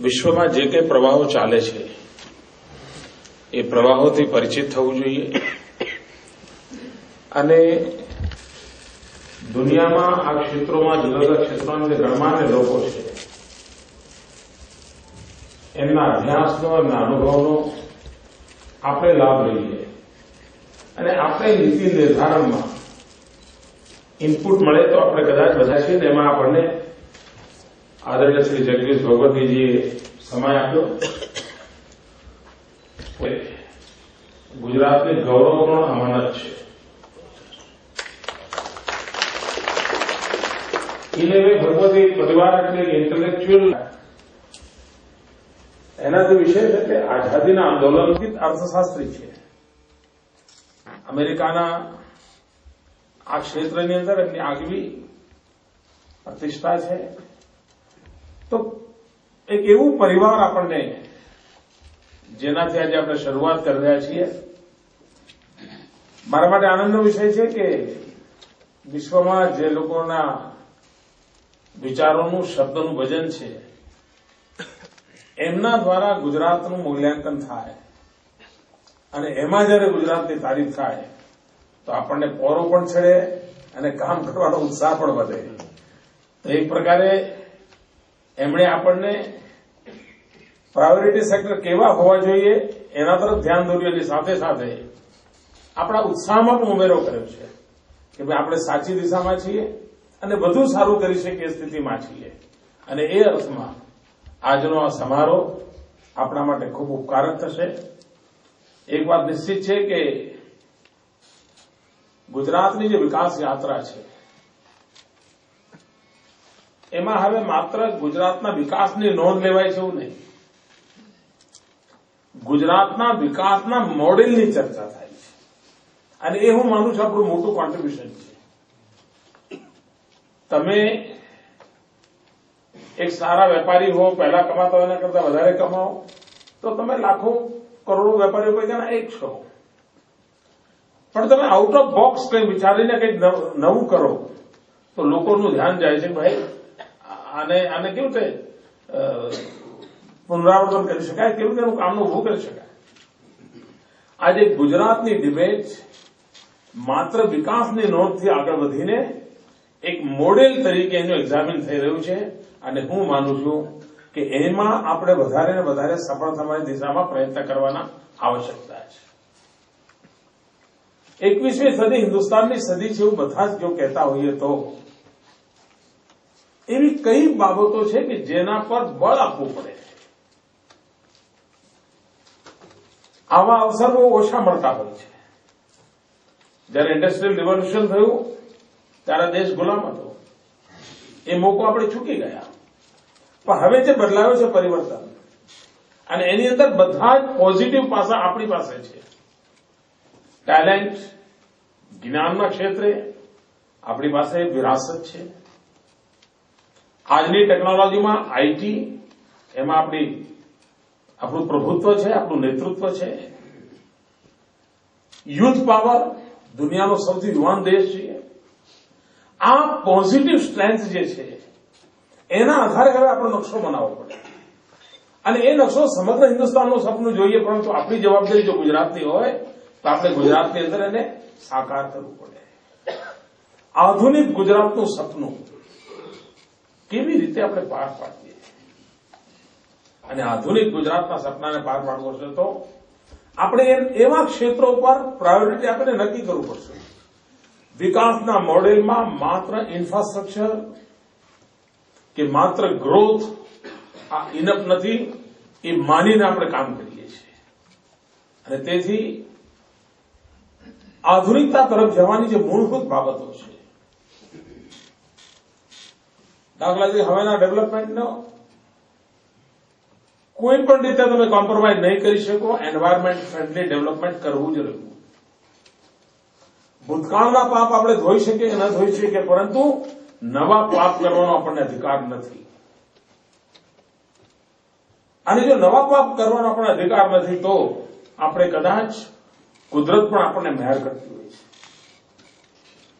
વિશ્વમાં જે કંઈ પ્રવાહો ચાલે છે એ પ્રવાહોથી પરિચિત થવું જોઈએ અને દુનિયામાં આ ક્ષેત્રોમાં જુદા જુદા ક્ષેત્રોના જે ગણમાન્ય લોકો છે એમના અભ્યાસનો એમના અનુભવનો આપણે લાભ લઈએ અને આપણે નીતિ નિર્ધારણમાં ઇનપુટ મળે તો આપણે કદાચ બધા છીએ ને એમાં આપણને આદરણીય શ્રી જગદીશ ભગવતીજીએ સમય આપ્યો. ગુજરાતની ગૌરવપૂર્ણ અમાનત છે. ઇલેવે ભગવતી પરિવાર એટલે ઇન્ટેલેક્ચ્યુઅલ એના જે વિષય છે કે આઝાદીના આંદોલનથી અર્થશાસ્ત્રી છે. અમેરિકાના આ ક્ષેત્રની અંદર એમની આગવી પ્રતિષ્ઠા છે. તો એક એવું પરિવાર આપણને જેનાથી આજે આપણે શરૂઆત કરી રહ્યા છીએ. મારા માટે આનંદનો વિષય છે કે વિશ્વમાં જે લોકોના વિચારોનું શબ્દનું ભજન છે એમના દ્વારા ગુજરાતનું મૂલ્યાંકન થાય અને એમાં જયારે ગુજરાતની તારીફ થાય તો આપણને પોરો પણ ચડે અને કામ કરવાનો ઉત્સાહ પણ વધે. તો એક પ્રકારે એમણે આપણને પ્રાયોરિટી સેક્ટર કેવા હોવા જોઈએ એના તરફ ધ્યાન દોર્યું. સાથે સાથે આપણા ઉત્સાહમાં પણ ઉમેરો કર્યો છે કે ભાઈ આપણે સાચી દિશામાં છીએ અને વધુ સારું કરી શકીએ સ્થિતિમાં છીએ. અને એ અર્થમાં આજનો આ સમારોહ આપણા માટે ખૂબ ઉપકારક થશે. એક વાત નિશ્ચિત છે કે ગુજરાતની જે વિકાસ યાત્રા છે એમાં હવે માત્ર ગુજરાતના વિકાસની નોંધ લેવાય છે એવું નહીં, ગુજરાતના વિકાસના મોડેલની ચર્ચા થાય છે અને એ હું માનું છું આપણું મોટું કોન્ટ્રીબ્યુશન છે. તમે એક સારા વેપારી હો, પહેલા કમાતા હોય એના કરતા વધારે કમાઓ તો તમે લાખો કરોડો વેપારીઓ પૈકીના એક છો. પણ તમે આઉટ ઓફ બોક્સ કંઈ વિચારીને કંઈક નવું કરો તો લોકોનું ધ્યાન જાય છે ભાઈ આને કેવું છે પુનરાવર્તન કરી શકાય, કેવું તેનું કામનું ઉભું કરી શકાય. આજે ગુજરાતની ડિબેટ માત્ર વિકાસની નોંધથી આગળ વધીને એક મોડેલ તરીકે એનું એક્ઝામિન થઈ રહ્યું છે અને હું માનું છું કે એમાં આપણે વધારે ને વધારે સફળ થવાની દિશામાં પ્રયત્ન કરવાના આવશ્યકતા છે. 21મી સદી હિન્દુસ્તાનની સદી છે એવું બધા જ જો કહેતા હોઈએ તો એવી કઈ બાબતો છે કે જેના પર બળ આપવું પડે. આવા અવસર બહુ ઓછા મળતા હોય છે. જયારે ઇન્ડસ્ટ્રીયલ રિવોલ્યુશન થયું ત્યારે દેશ ગુલામ હતો, એ મોકો આપણે ચૂકી ગયા. પણ હવે જે બદલાયો છે પરિવર્તન અને એની અંદર બધા જ પોઝિટિવ પાસા આપણી પાસે છે. ટેલેન્ટ, જ્ઞાનના ક્ષેત્રે આપણી પાસે વિરાસત છે. આજની ટેકનોલોજીમાં આઈટી એમાં આપણું પ્રભુત્વ છે, આપણું નેતૃત્વ છે. યુથ પાવર, દુનિયાનો સૌથી યુવાન દેશ છે. આ પોઝિટિવ સ્ટ્રેન્થ જે છે એના આધારે હવે આપણો નકશો બનાવવો પડે અને એ નકશો સમગ્ર હિન્દુસ્તાનનું સપનું જોઈએ, પરંતુ આપણી જવાબદારી જો ગુજરાતની હોય તો આપણે ગુજરાતની અંદર એને સાકાર કરવું પડે. આધુનિક ગુજરાતનું સપનું કેવી રીતે આપણે પાર પાડીએ અને આધુનિક ગુજરાતના સપનાને પાર પાડવો છે તો આપણે એવા ક્ષેત્રો પર પ્રાયોરિટી આપીને નક્કી કરવું પડશે. વિકાસના મોડેલમાં માત્ર ઇન્ફ્રાસ્ટ્રક્ચર કે માત્ર ગ્રોથ આ ઇનફ નથી, એ માનીને આપણે કામ કરીએ છીએ અને તેથી આધુનિકતા તરફ જવાની જે મૂળભૂત બાબતો છે, દાખલા તરીકે હવેના ડેવલપમેન્ટનો કોઈ પણ રીતે તમે કોમ્પ્રોમાઇઝ નહીં કરી શકો. એન્વાયરમેન્ટ ફ્રેન્ડલી ડેવલપમેન્ટ કરવું જ રહ્યું. ભૂતકાળના પાપ આપણે ધોઈ શકીએ કે ન ધોઈ શકીએ, પરંતુ નવા પાપ કરવાનો આપણને અધિકાર નથી. અને જો નવા પાપ કરવાનો આપણને અધિકાર નથી તો આપણે કદાચ કુદરત પણ આપણને મહેર કરતી હોય છે.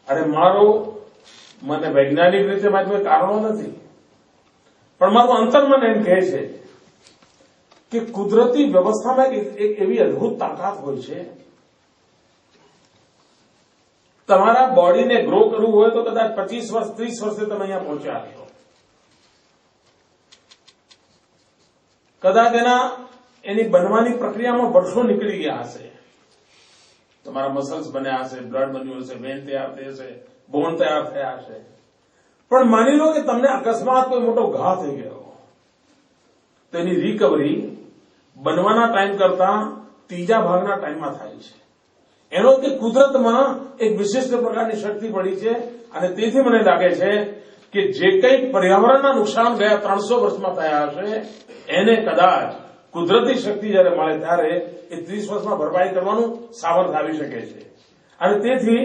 અરે મને વૈજ્ઞાનિક રીતે મારી કોઈ કારણો નથી, પણ મારું અંતર્મન એમ કહે છે કે કુદરતી વ્યવસ્થામાં એક એવી અદભુત તાકાત હોય છે. તમારા બોડીને ગ્રો કરવું હોય તો કદાચ 25 વર્ષ 30 વર્ષે તમે અહીંયા પહોંચ્યા છો. કદાચ એની બનવાની પ્રક્રિયામાં વર્ષો નીકળી ગયા હશે. તમારા મસલ્સ બન્યા હશે, બ્લડ બન્યું હશે, વેન તૈયાર થઈ હશે, બોન તૈયાર થયા હશે. પણ માની લો કે તમને અકસ્માત કોઈ મોટો ઘા થઈ ગયો, તો એની રિકવરી બનવાના ટાઈમ કરતા ત્રીજા ભાગના ટાઈમમાં થાય છે. એનો કે કુદરતમાં એક વિશિષ્ટ પ્રકારની શક્તિ પડી છે. અને તેથી મને લાગે છે કે જે કંઈ પર્યાવરણના નુકસાન ગયા 300 વર્ષમાં થયા હશે, એને કદાચ કુદરતી શક્તિ જયારે મળે ત્યારે એ 30 વર્ષમાં ભરપાઈ કરવાનું સામર્થ્ય આવી શકે છે. અને તેથી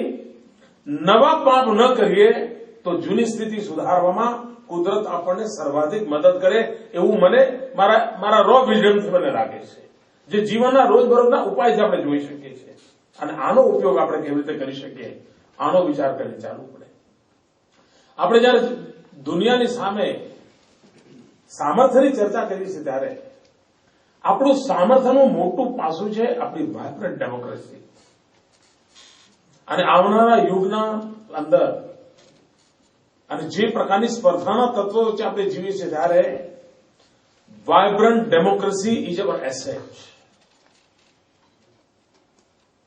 નવા પાપ ન કરીએ તો જૂની સ્થિતિ સુધારવામાં કુદરત આપણને સર્વાધિક મદદ કરે એવું મને મારા રો વિઝનથી મને લાગે છે. જે જીવનના રોજબરોજના ઉપાય આપણે જોઈ શકીએ છીએ. અને આનો ઉપયોગ આપણે કેવી રીતે કરી શકીએ, આનો વિચાર કરીને ચાલવું પડે. આપણે જયારે દુનિયાની સામે સામર્થ્યની ચર્ચા કરી છે ત્યારે આપણું સામર્થ્યનું મોટું પાસું છે આપણી વાયબ્રન્ટ ડેમોક્રેસી. અને આવનારા યુગના અંદર અને જે પ્રકારની સ્પર્ધાના તત્વો વચ્ચે આપણે જીવીએ છીએ ત્યારે vibrant democracy is our asset.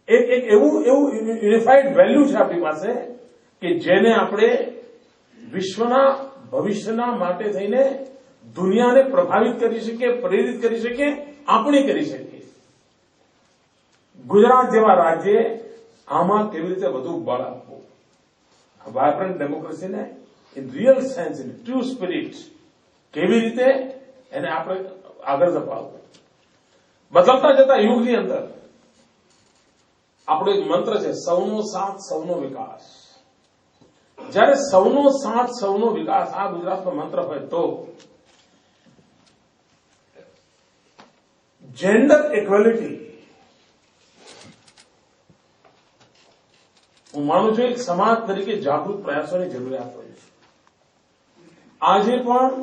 એક એવું યુનિફાઈડ વેલ્યુ છે આપણી પાસે કે જેને આપણે વિશ્વના ભવિષ્યના માટે થઈને દુનિયાને પ્રભાવિત કરી શકીએ, પ્રેરિત કરી શકીએ, આપણે કરી શકીએ. ગુજરાત જેવા રાજ્યે આમાં કેવી રીતે વધુ બળ આપવું, વાયબ્રન્ટ ડેમોક્રેસીને in real sense, in true spirit કેવી રીતે એને આપણે આગળ ધપાવવું. બદલતા જતા યુગની અંદર આપણો એક મંત્ર છે, સૌનો સાથ સૌનો વિકાસ. જ્યારે સૌનો સાથ સૌનો વિકાસ આ ગુજરાતનો મંત્ર હોય તો જેન્ડર ઇક્વેલિટી હું માનું છું એક સમાજ તરીકે જાગૃત પ્રયાસોની જરૂરિયાત હોય છે. આજે પણ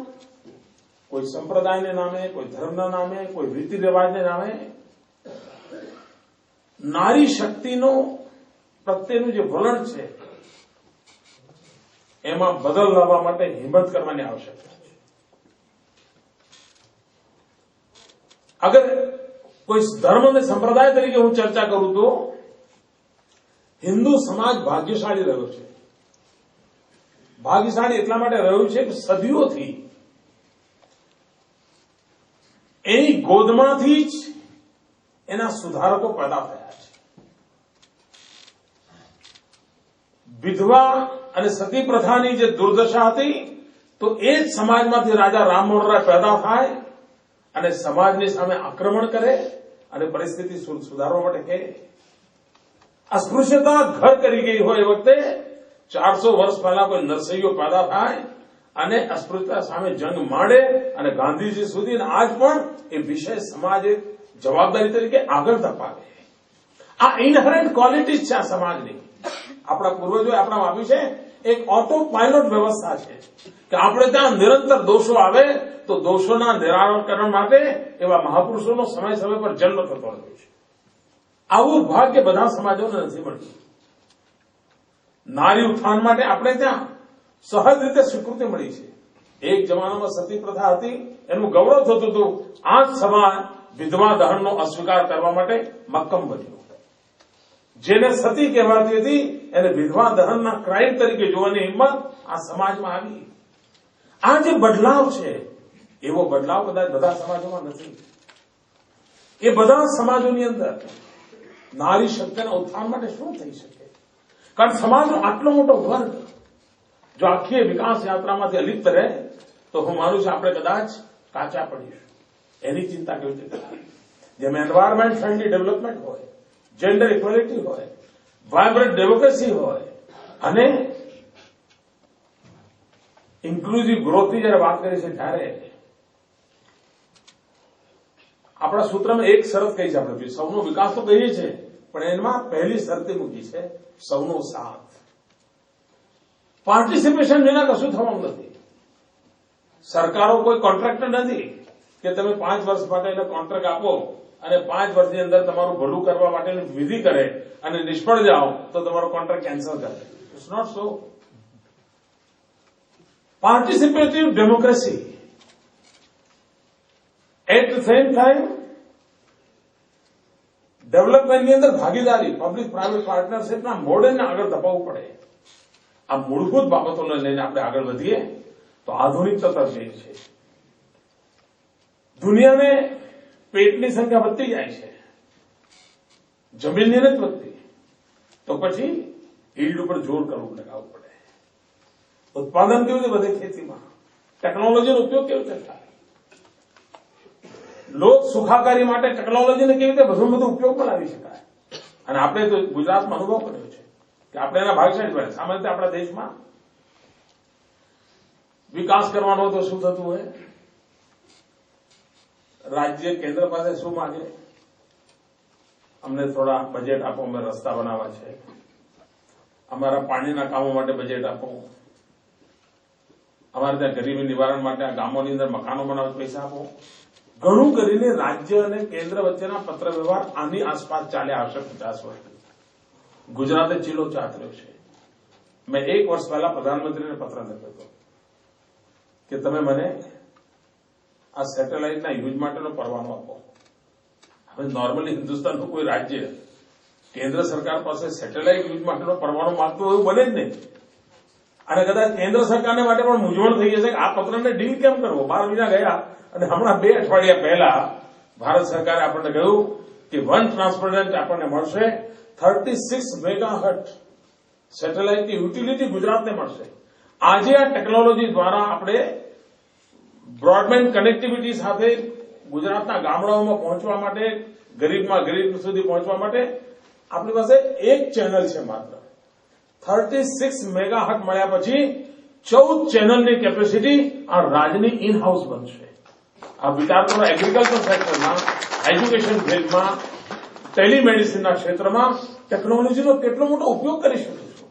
કોઈ સંપ્રદાયને નામે, કોઈ ધર્મના નામે, કોઈ રીતિ રિવાજને નામે નારી શક્તિનો પ્રત્યેનું જે વલણ છે એમાં બદલ લાવવા માટે હિંમત કરવાની આવશ્યકતા છે. અગર કોઈ ધર્મ અને સંપ્રદાય તરીકે હું ચર્ચા કરું તો હિન્દુ સમાજ ભાગ્યશાળી રહ્યો છે. ભાગ્યશાળી એટલા માટે રહ્યું છે કે સદીઓથી એની ગોદમાંથી જ એના સુધારકો પેદા થયા છે. વિધવા અને સતી પ્રથાની જે દુર્દશા હતી તો એ જ સમાજમાંથી રાજા રામ મોહન રાય પેદા થાય અને સમાજની સામે આક્રમણ કરે અને પરિસ્થિતિ સુધારવા માટે કહે. અસ્પૃશ્યતા ઘર કરી ગઈ હોય એ વખતે 400 વર્ષ પહેલા કોઈ નરસૈયો પેદા થાય અને અસ્પૃશ્યતા સામે જંગ માંડે અને ગાંધીજી સુધી આજ પણ એ વિષય સમાજે જવાબદારી તરીકે આગળ ધપાવે. આ ઇનહરન્ટ ક્વોલિટીઝ છે આ સમાજની. આપણા પૂર્વજોએ આપણામાં આપી છે. એક ઓટો પાયલોટ વ્યવસ્થા છે કે આપણે ત્યાં નિરંતર દોષો આવે તો દોષોના નિરાકરણ માટે એવા મહાપુરુષોનો સમય સમય પર જન્મ થતો રહ્યો છે. આવું ભાગ્ય બધા સમાજોને નથી મળ્યું. નારી ઉત્થાન માટે આપણે ત્યાં સહજ રીતે સ્વીકૃતિ મળી છે. એક જમાનામાં સતી પ્રથા હતી, એનું ગૌરવ થતું હતું. આ જ સમાજ વિધવા દહનનો અસ્વીકાર કરવા માટે મક્કમ બન્યો. જેને સતી કહેવાતી હતી એને વિધવા દહનના ક્રાઇમ તરીકે જોવાની હિંમત આ સમાજમાં આવી. આ જે બદલાવ છે એવો બદલાવ કદાચ બધા સમાજોમાં નથી. એ બધા સમાજોની અંદર નારી શક્તિના ઉત્થાન માટે શું થઈ શકે? કારણ સમાજનો આટલો મોટો વર્ગ જો આખી વિકાસ યાત્રામાંથી અલિપ્ત રહે તો હું માનું છું આપણે કદાચ કાચા પડીશું. એની ચિંતા કેવી રીતે કરવી? જેમ એન્વાયરમેન્ટ ફ્રેન્ડલી ડેવલપમેન્ટ હોય, જેન્ડર ઇક્વાલિટી હોય, વાયબ્રન્ટ ડેમોક્રેસી હોય અને ઇન્ક્લુઝિવ ગ્રોથની જયારે વાત કરી છે ત્યારે આપણા સૂત્રમાં એક શરત કહી છે આપણે, સૌનો વિકાસ તો કહીએ છીએ પણ એમાં પહેલી શરતે મૂકી છે સૌનો સાથ. પાર્ટિસિપેશન વિના કશું થવાનું નથી. સરકારો કોઈ કોન્ટ્રાક્ટર નથી કે કે તમે 5 વર્ષ માટે એને કોન્ટ્રાક્ટ આપો અને 5 વર્ષની અંદર તમારું ભલું કરવા માટેની વિધિ કરે અને નિષ્ફળ જાઓ તો તમારો કોન્ટ્રાક્ટ કેન્સલ કરે. It's not so. Participative democracy at the same time ડેવલપમેન્ટની અંદર ભાગીદારી, પબ્લિક પ્રાઇવેટ પાર્ટનરશીપના મોડેલને આગળ ધપાવવું પડે. આ મૂળભૂત બાબતોને લઈને આપણે આગળ વધીએ તો આધુનિકતા તરફ જઈએ છે. દુનિયાને પેટની સંખ્યા વધતી જાય છે, જમીનની નથી વધતી, તો પછી ઈલ્ડ ઉપર જોર કરવું લગાવવું પડે. ઉત્પાદન કેવી રીતે વધે ખેતીમાં, ટેકનોલોજીનો ઉપયોગ કેવી રીતે થાય, લોક સુખાકારી માટે ટેકનોલોજીને કેવી રીતે વધુમાં વધુ ઉપયોગમાં લાવી શકાય. અને આપણે તો ગુજરાતમાં અનુભવ કર્યો છે કે આપણે એના ભાગશાળી બને. સામાન્ય રીતે આપણા દેશમાં વિકાસ કરવાનો તો શું થતું હોય, રાજ્ય કેન્દ્ર પાસે શું માંગે, અમને થોડા બજેટ આપો, અમે રસ્તા બનાવવા છે, અમારા પાણીના કામો માટે બજેટ આપો, અમારે ત્યાં ગરીબી નિવારણ માટે આ ગામોની અંદર મકાનો બનાવવા પૈસા આપો. ઘણું કરીને રાજ્ય અને કેન્દ્ર વચ્ચેના પત્ર વ્યવહાર આની આસપાસ ચાલ્યા આવશે 50 વર્ષ. ગુજરાતે ચીલો ચાતર્યો છે. મેં 1 વર્ષ પહેલા પ્રધાનમંત્રીને પત્ર લખ્યો હતો કે તમે મને આ સેટેલાઇટના યુઝ માટેનો પરવાનો આપો. હવે નોર્મલી હિન્દુસ્તાનનું કોઈ રાજ્ય કેન્દ્ર સરકાર પાસે સેટેલાઇટ યુઝ માટેનો પરવાનો માંગતો એવું બને જ નહીં. અને કદાચ કેન્દ્ર સરકારને માટે પણ મૂંઝવણ થઈ જશે કે આ પત્રને ડીલ કેમ કરવો. 12 મહિના ગયા અને હમણાં 2 અઠવાડિયા પહેલા ભારત સરકારે આપણને કહ્યું કે વન ટ્રાન્સપરન્ટ આપણને મળશે 36 મેગાહર્ટ્ઝ સેટેલાઇટની યુટિલિટી ગુજરાતને મળશે. આજે આ ટેકનોલોજી દ્વારા આપણે બ્રોડબેન્ડ કનેક્ટિવિટી સાથે ગુજરાતના ગામડાઓમાં પહોંચવા માટે, ગરીબમાં ગરીબ સુધી પહોંચવા માટે આપણી પાસે એક ચેનલ છે માત્ર. 36 મેગાહર્ટ્ઝ મળ્યા પછી 14 ચેનલની કેપેસિટી આ રાજ્યની ઇન હાઉસ બનશે. આ વિચાર કરો, એગ્રીકલ્ચર સેક્ટરમાં, એજ્યુકેશન ફિલ્ડમાં, ટેલિમેડિસિનના ક્ષેત્રમાં ટેકનોલોજીનો કેટલો મોટો ઉપયોગ કરી શકીશું.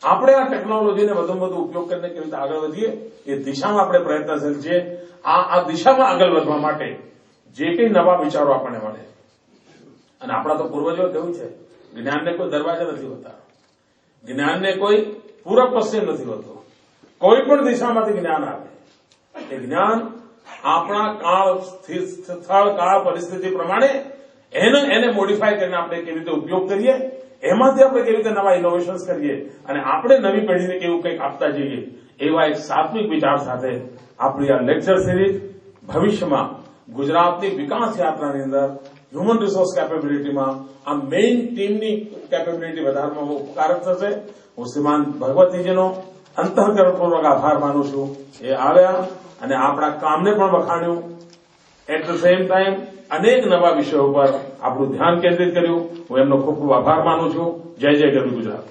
આપણે આ ટેકનોલોજીને વધુમાં વધુ ઉપયોગ કરીને કેવી રીતે આગળ વધીએ એ દિશામાં આપણે પ્રયત્નશીલ છીએ. આ દિશામાં આગળ વધવા માટે જે કંઈ નવા વિચારો આપણને મળે, અને આપણા તો પૂર્વજો કહ્યું છે જ્ઞાનને કોઈ દરવાજા નથી હોતા, જ્ઞાનને કોઈ પૂરબ પશ્ચિમ નથી હોતું. કોઈ પણ દિશામાંથી જ્ઞાન આવે એ જ્ઞાન આપણા સ્થળ કાળ પરિસ્થિતિ પ્રમાણે એને મોડિફાય કરીને આપણે કેવી રીતે ઉપયોગ કરીએ, એમાંથી આપણે કેવી રીતે નવા ઇનોવેશન્સ કરીએ અને આપણે નવી પેઢીને કેવું કંઈક આપતા જઈએ, એવા એક સાત્વિક વિચાર સાથે આપણી આ લેક્ચર સિરીઝ ભવિષ્યમાં ગુજરાતની વિકાસ યાત્રાની અંદર હ્યુમન રિસોર્સ કેપેબિલિટીમાં આ મેઇન ટીમની કેપેબિલિટી વધારવામાં ઉપકારક થશે. હું શ્રીમાન ભગવતીજીનો અંતઃકરણપૂર્વક આભાર માનું છું. એ આવ્યા અને આપણા કામને પણ વખાણ્યું. એટ ધ સેમ ટાઈમ અનેક નવા વિષયો પર આપણું ધ્યાન કેન્દ્રિત કર્યું. હું એમનો ખૂબ ખૂબ આભાર માનું છું. જય જય ગરવી ગુજરાત.